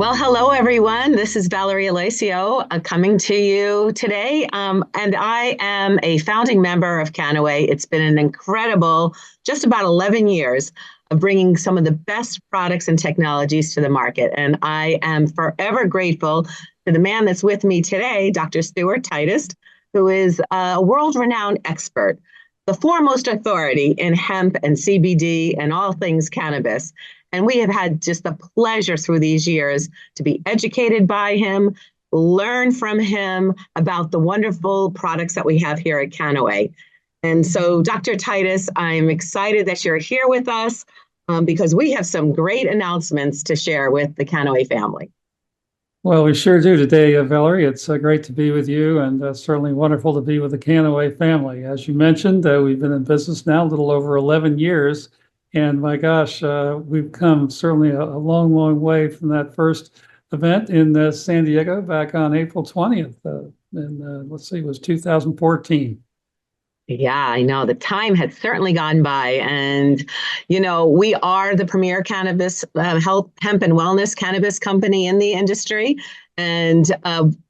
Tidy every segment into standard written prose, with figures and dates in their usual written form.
Well, hello, everyone. This is Valerie Alacio coming to you today. And I am a founding member of Canaway. It's been an incredible, just about 11 years of bringing some of the best products and technologies to the market. And I am forever grateful to the man that's with me today, Dr. Stuart Titus, who is a world-renowned expert, the foremost authority in hemp and CBD and all things cannabis. And we have had just the pleasure through these years to be educated by him, learn from him about the wonderful products that we have here at Canaway. And so, Dr. Titus, I'm excited that you're here with us because we have some great announcements to share with the Canaway family. Well, we sure do today, Valerie. It's great to be with you, and certainly wonderful to be with the Canaway family. As you mentioned, we've been in business now a little over 11 years. And my gosh, we've come certainly a long, long way from that first event in San Diego back on April 20th. And let's see, it was 2014. Yeah, I know. The time had certainly gone by. And, we are the premier cannabis, health, hemp, and wellness cannabis company in the industry. And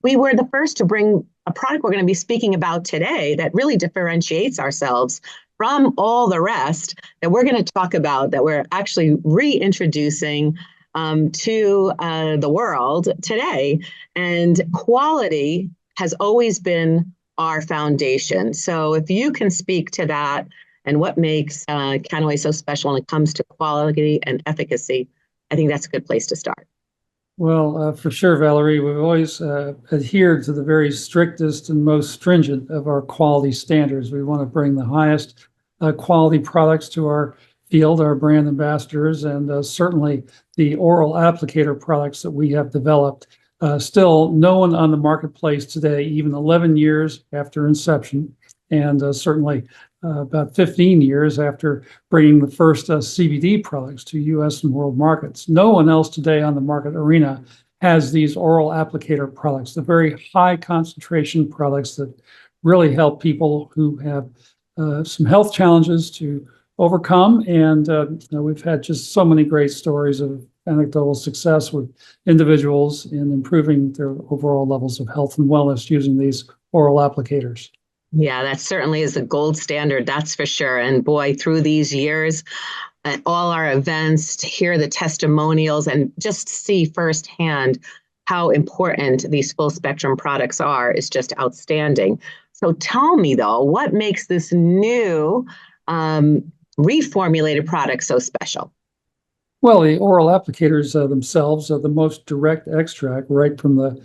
we were the first to bring a product we're going to be speaking about today that really differentiates ourselves from all the rest that we're going to talk about, that we're actually reintroducing to the world today. And quality has always been our foundation. So if you can speak to that and what makes Canaway so special when it comes to quality and efficacy, I think that's a good place to start. Well, for sure, Valerie, we've always adhered to the very strictest and most stringent of our quality standards. We want to bring the highest quality products to our field, our brand ambassadors, and certainly the oral applicator products that we have developed. Still no one on the marketplace today, even 11 years after inception, and certainly about 15 years after bringing the first CBD products to U.S. and world markets. No one else today on the market arena has these oral applicator products, the very high concentration products that really help people who have some health challenges to overcome. And we've had just so many great stories of anecdotal success with individuals in improving their overall levels of health and wellness using these oral applicators. Yeah, that certainly is the gold standard, that's for sure. And boy, through these years, at all our events, to hear the testimonials and just see firsthand how important these full spectrum products are is just outstanding. So tell me, though, what makes this new reformulated product so special? Well, the oral applicators themselves are the most direct extract right from the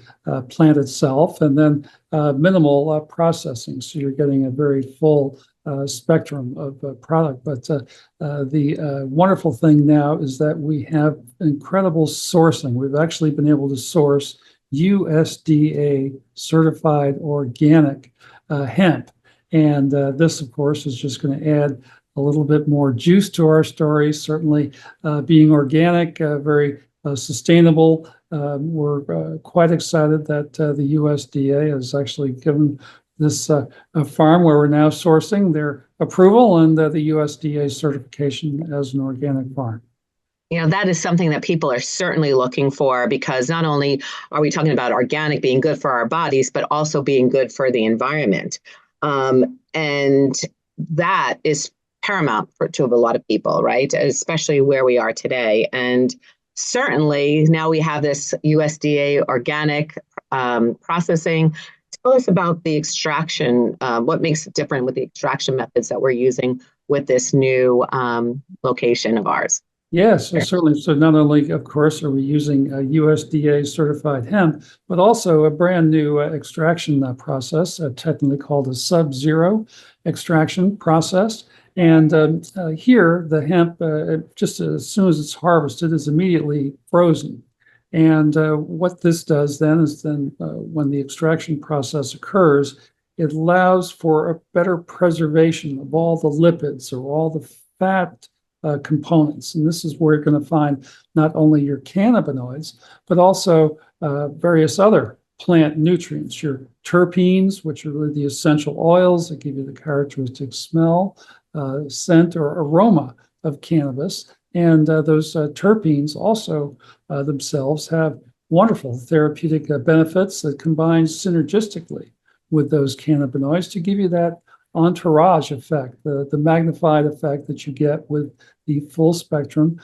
plant itself, and then minimal processing. So you're getting a very full spectrum of product. But the wonderful thing now is that we have incredible sourcing. We've actually been able to source USDA certified organic hemp. And this, of course, is just going to add a little bit more juice to our story. Certainly being organic, very sustainable. We're quite excited that the USDA has actually given this a farm where we're now sourcing their approval and the USDA certification as an organic farm. That is something that people are certainly looking for, because not only are we talking about organic being good for our bodies, but also being good for the environment. And that is paramount to a lot of people, right? Especially where we are today. And certainly now we have this USDA organic processing. Tell us about the extraction, what makes it different with the extraction methods that we're using with this new location of ours. Yes, certainly. So not only, of course, are we using USDA certified hemp, but also a brand new extraction process, technically called a sub-zero extraction process. And here, the hemp, just as soon as it's harvested, is immediately frozen. And what this does then is when the extraction process occurs, it allows for a better preservation of all the lipids or all the fat components. And this is where you're going to find not only your cannabinoids, but also various other plant nutrients, your terpenes, which are really the essential oils that give you the characteristic smell, scent, or aroma of cannabis. And those terpenes also themselves have wonderful therapeutic benefits that combine synergistically with those cannabinoids to give you that entourage effect, the magnified effect that you get with the full spectrum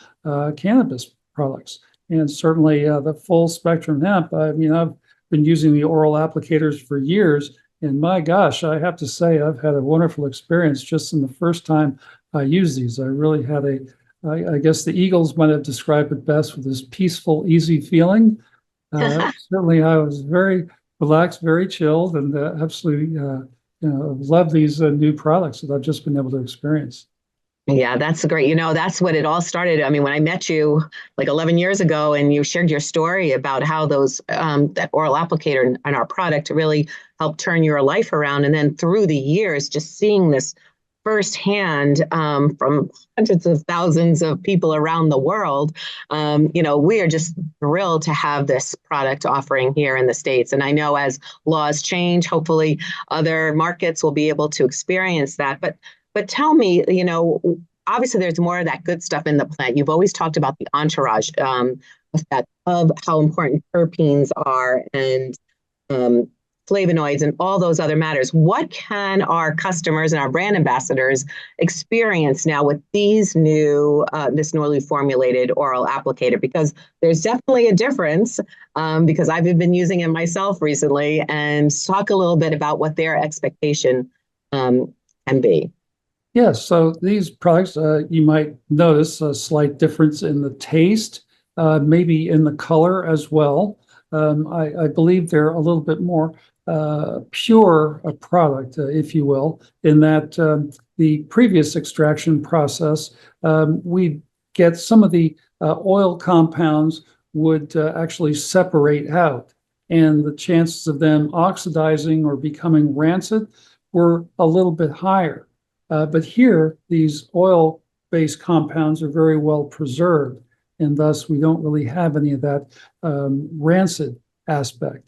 cannabis products. And certainly the full spectrum hemp. I mean, I've been using the oral applicators for years. And my gosh, I have to say, I've had a wonderful experience just in the first time I used these. I really had I guess the Eagles might have described it best with this peaceful, easy feeling. Certainly, I was very relaxed, very chilled, and absolutely, love these new products that I've just been able to experience. Yeah, that's great. That's what it all started. I mean, when I met you like 11 years ago and you shared your story about how that oral applicator and our product really helped turn your life around. And then through the years, just seeing this firsthand from hundreds of thousands of people around the world, we are just thrilled to have this product offering here in the States. And I know as laws change, hopefully other markets will be able to experience that. But tell me, obviously there's more of that good stuff in the plant. You've always talked about the entourage effect of how important terpenes are and flavonoids and all those other matters. What can our customers and our brand ambassadors experience now with this newly formulated oral applicator? Because there's definitely a difference because I've been using it myself recently. And talk a little bit about what their expectation can be. Yes, so these products, you might notice a slight difference in the taste, maybe in the color as well. I believe they're a little bit more pure a product, if you will, in that the previous extraction process, we get some of the oil compounds would actually separate out, and the chances of them oxidizing or becoming rancid were a little bit higher. But here, these oil-based compounds are very well preserved, and thus we don't really have any of that rancid aspect.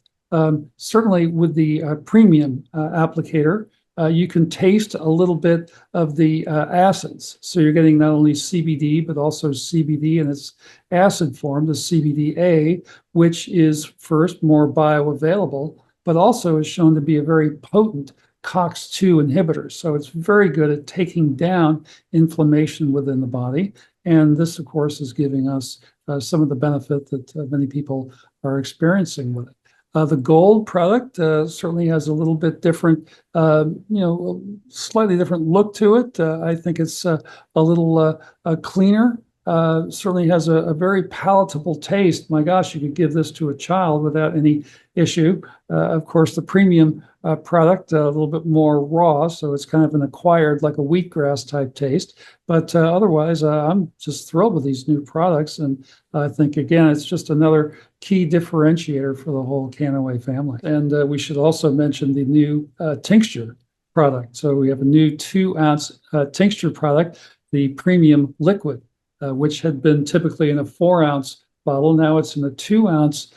Certainly with the premium applicator, you can taste a little bit of the acids. So you're getting not only CBD, but also CBD in its acid form, the CBDA, which is first more bioavailable, but also is shown to be a very potent COX-2 inhibitor. So it's very good at taking down inflammation within the body. And this, of course, is giving us some of the benefit that many people are experiencing with it. The gold product certainly has a little bit different, slightly different look to it. I think it's a little cleaner. Certainly has a very palatable taste. My gosh, you could give this to a child without any issue. Of course, the premium product, a little bit more raw, so it's kind of an acquired, like a wheatgrass type taste. But otherwise, I'm just thrilled with these new products. And I think, again, it's just another key differentiator for the whole Canaway family. And we should also mention the new tincture product. So we have a new 2-ounce tincture product, the premium liquid, which had been typically in a 4-ounce bottle. Now it's in a 2-ounce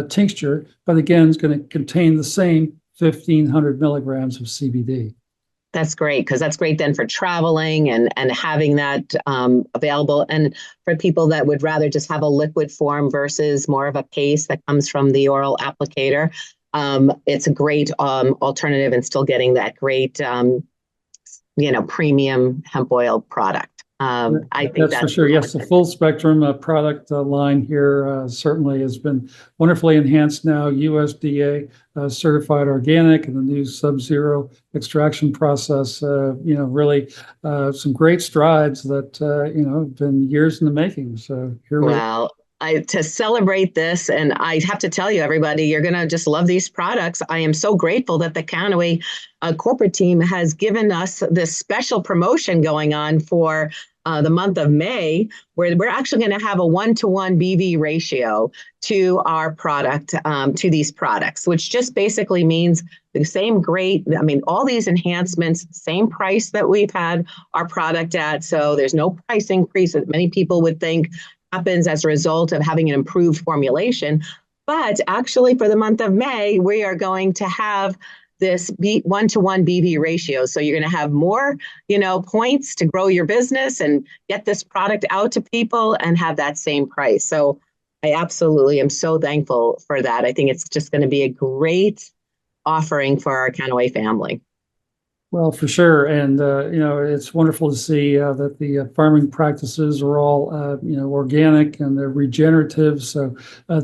tincture, but again, it's going to contain the same 1,500 milligrams of CBD. That's great, because that's great then for traveling and having that available. And for people that would rather just have a liquid form versus more of a paste that comes from the oral applicator, it's a great alternative and still getting that great, premium hemp oil product. I think that's for sure. Yes, the full spectrum product line here certainly has been wonderfully enhanced now. USDA certified organic, and the new sub-zero extraction process. Really some great strides that have been years in the making. So here we are. To celebrate this, and I have to tell you, everybody, you're going to just love these products. I am so grateful that the Canaway corporate team has given us this special promotion going on for the month of May, where we're actually going to have a 1-to-1 BV ratio to our product, to these products, which just basically means the same all these enhancements, same price that we've had our product at. So there's no price increase that many people would think happens as a result of having an improved formulation. But actually, for the month of May, we are going to have this 1-to-1 BV ratio. So you're going to have more, points to grow your business and get this product out to people and have that same price. So I absolutely am so thankful for that. I think it's just going to be a great offering for our Canaway family. Well, for sure. And, it's wonderful to see that the farming practices are all, organic and they're regenerative. So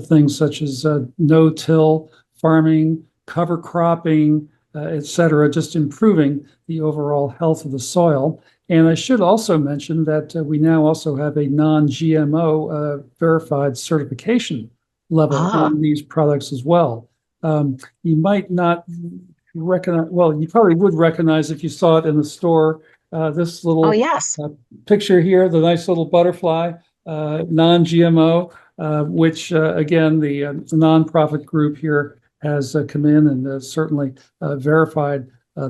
things such as no-till farming, cover cropping, et cetera, just improving the overall health of the soil. And I should also mention that we now also have a non-GMO verified certification level on these products as well. You might not recognize, well, you probably would recognize if you saw it in the store, this little picture here, the nice little butterfly, non-GMO, which again, the nonprofit group here has come in and certainly verified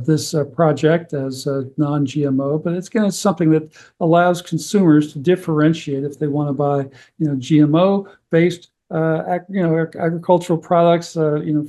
this project as non-GMO, but it's something that allows consumers to differentiate if they want to buy, GMO-based agricultural products,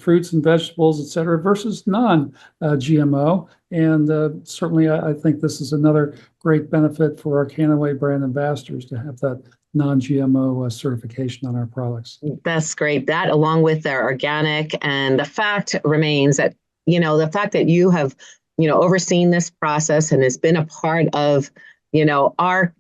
fruits and vegetables, et cetera, versus non-GMO. And certainly, I think this is another great benefit for our Canaway brand ambassadors to have that non-GMO certification on our products. That's great. That, along with their organic, and the fact remains that, the fact that you have, overseen this process and has been a part of, our,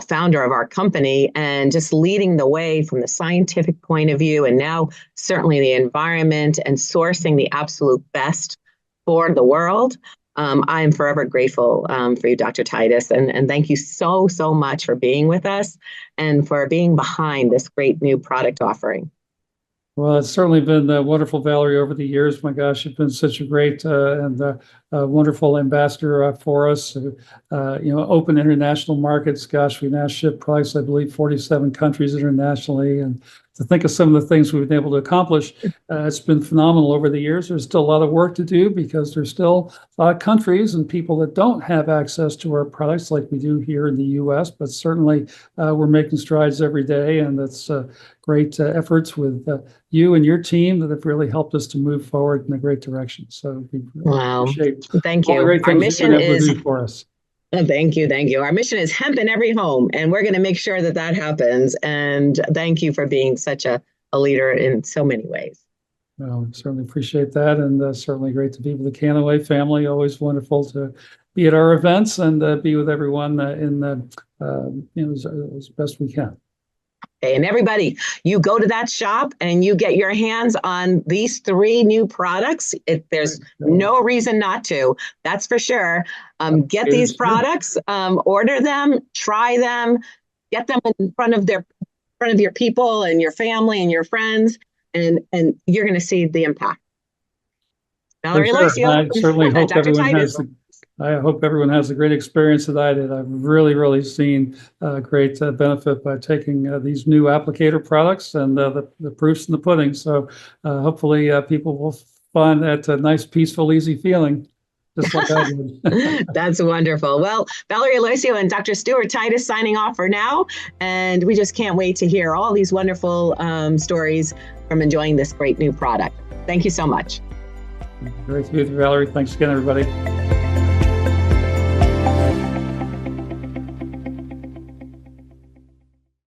founder of our company, and just leading the way from the scientific point of view, and now certainly the environment and sourcing the absolute best for the world. I am forever grateful for you, Dr. Titus, and thank you so much for being with us and for being behind this great new product offering. Well, it's certainly been wonderful, Valerie, over the years. My gosh, you've been such a great and wonderful ambassador for us. Open international markets. Gosh, we now ship products, I believe, 47 countries internationally. And to think of some of the things we've been able to accomplish, it's been phenomenal over the years. There's still a lot of work to do because there's still a lot of countries and people that don't have access to our products like we do here in the U.S. But certainly, we're making strides every day, and that's great efforts with you and your team that have really helped us to move forward in a great direction. So we appreciate thank you. Our mission is for us. Thank you. Our mission is hemp in every home, and we're going to make sure that happens. And thank you for being such a leader in so many ways. Well, certainly appreciate that, and certainly great to be with the Canaway family. Always wonderful to be at our events and be with everyone as best we can. And everybody, you go to that shop and you get your hands on these 3 new products. There's no reason not to. That's for sure. Get these products, order them, try them, get them in front of your people and your family and your friends, and you're going to see the impact. Valerie Alessio. I certainly hope everyone has a great experience that I did. I've really seen great benefit by taking these new applicator products, and the proof's in the pudding. So hopefully people will find that nice, peaceful, easy feeling, just like I did. That's wonderful. Well, Valerie Alessio and Dr. Stuart Titus signing off for now. And we just can't wait to hear all these wonderful stories from enjoying this great new product. Thank you so much. Great to be with you, Valerie. Thanks again, everybody.